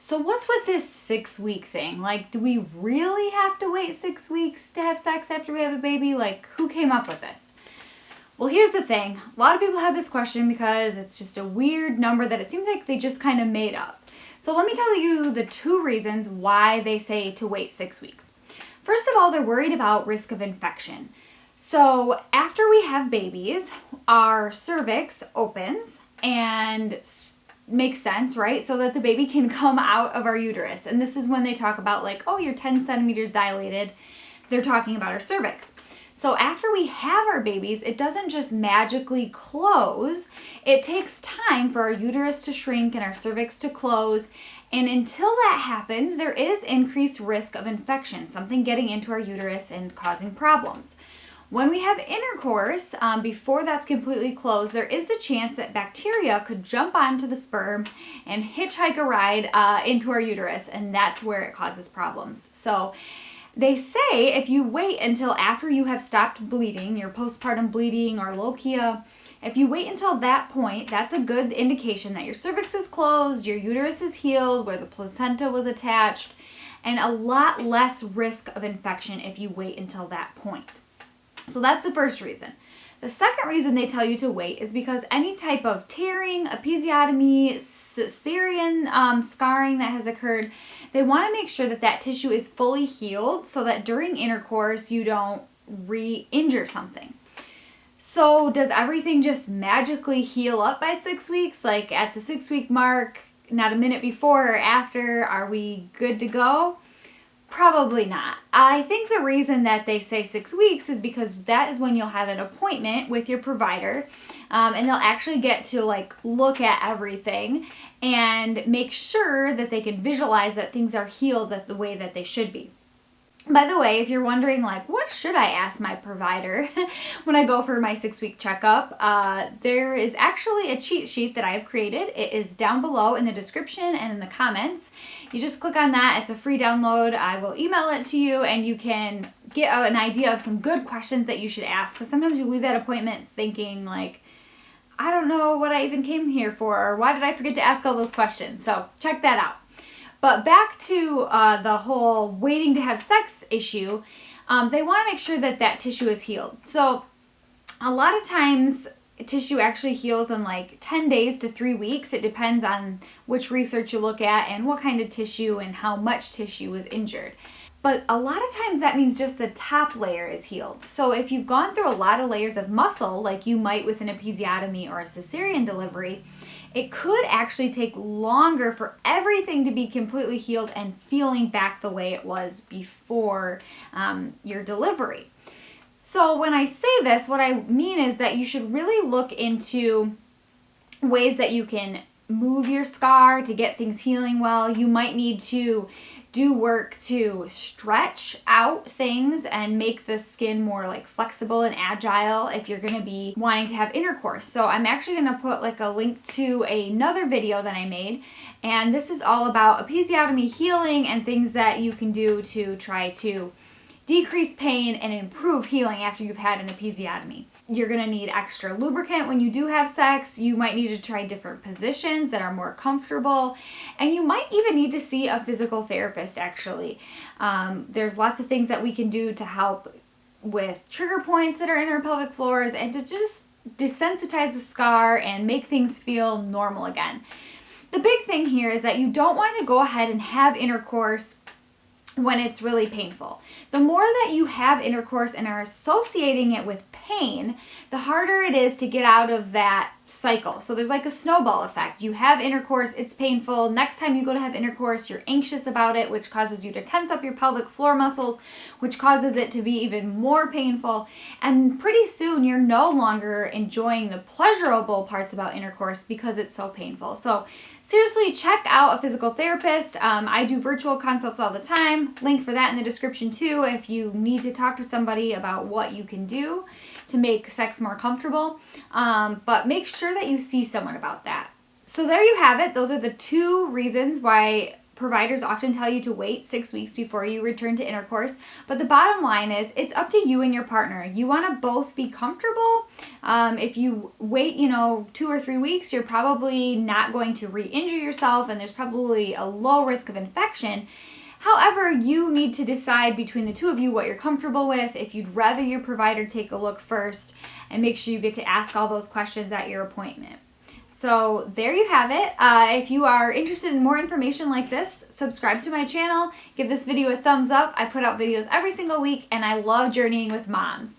So what's with this 6-week thing? Like, do we really have to wait 6 weeks to have sex after we have a baby? Like, who came up with this? Well, here's the thing. A lot of people have this question because it's just a weird number that it seems like they just kind of made up. So let me tell you the 2 reasons why they say to wait 6 weeks. First of all, they're worried about risk of infection. So after we have babies, our cervix opens and makes sense, right? So that the baby can come out of our uterus. And this is when they talk about like, oh, you're 10 centimeters dilated. They're talking about our cervix. So after we have our babies, it doesn't just magically close. It takes time for our uterus to shrink and our cervix to close. And until that happens, there is increased risk of infection, something getting into our uterus and causing problems. When we have intercourse, before that's completely closed, there is the chance that bacteria could jump onto the sperm and hitchhike a ride into our uterus, and that's where it causes problems. So they say if you wait until after you have stopped bleeding, your postpartum bleeding or lochia, if you wait until that point, that's a good indication that your cervix is closed, your uterus is healed, where the placenta was attached, and a lot less risk of infection if you wait until that point. So that's the first reason. The second reason they tell you to wait is because any type of tearing, episiotomy, cesarean scarring that has occurred, they want to make sure that that tissue is fully healed so that during intercourse you don't re-injure something. So does everything just magically heal up by 6 weeks? Like at the 6-week mark, not a minute before or after, are we good to go? Probably not. I think the reason that they say 6 weeks is because that is when you'll have an appointment with your provider, and they'll actually get to like look at everything and make sure that they can visualize that things are healed the way that they should be. By the way, if you're wondering like, what should I ask my provider when I go for my 6-week checkup, there is actually a cheat sheet that I've created. It is down below in the description and in the comments. You just click on that. It's a free download. I will email it to you and you can get an idea of some good questions that you should ask, because sometimes you leave that appointment thinking like, I don't know what I even came here for, or why did I forget to ask all those questions? So check that out. But back to the whole waiting to have sex issue, they want to make sure that that tissue is healed. So a lot of times tissue actually heals in like 10 days to 3 weeks. It depends on which research you look at and what kind of tissue and how much tissue was injured. But a lot of times that means just the top layer is healed. So if you've gone through a lot of layers of muscle, like you might with an episiotomy or a cesarean delivery, it could actually take longer for everything to be completely healed and feeling back the way it was before your delivery. So when I say this, what I mean is that you should really look into ways that you can move your scar to get things healing well. You might need to do work to stretch out things and make the skin more like flexible and agile if you're going to be wanting to have intercourse. So I'm actually going to put like a link to another video that I made, and this is all about episiotomy healing and things that you can do to try to decrease pain and improve healing after you've had an episiotomy. You're going to need extra lubricant when you do have sex. You might need to try different positions that are more comfortable. And you might even need to see a physical therapist, actually. There's lots of things that we can do to help with trigger points that are in our pelvic floors and to just desensitize the scar and make things feel normal again. The big thing here is that you don't want to go ahead and have intercourse when it's really painful. The more that you have intercourse and are associating it with pain, the harder it is to get out of that cycle. So there's like a snowball effect. You have intercourse, it's painful. Next time you go to have intercourse, you're anxious about it, which causes you to tense up your pelvic floor muscles, which causes it to be even more painful. And pretty soon you're no longer enjoying the pleasurable parts about intercourse because it's so painful. So seriously, check out a physical therapist. I do virtual consults all the time. Link for that in the description too if you need to talk to somebody about what you can do to make sex more comfortable. But make sure that you see someone about that. So there you have it. Those are the 2 reasons why providers often tell you to wait 6 weeks before you return to intercourse. But the bottom line is it's up to you and your partner. You want to both be comfortable. If you wait, 2 or 3 weeks, you're probably not going to re-injure yourself, and there's probably a low risk of infection. However, you need to decide between the two of you what you're comfortable with, if you'd rather your provider take a look first, and make sure you get to ask all those questions at your appointment. So there you have it. If you are interested in more information like this, subscribe to my channel, give this video a thumbs up. I put out videos every single week, and I love journeying with moms.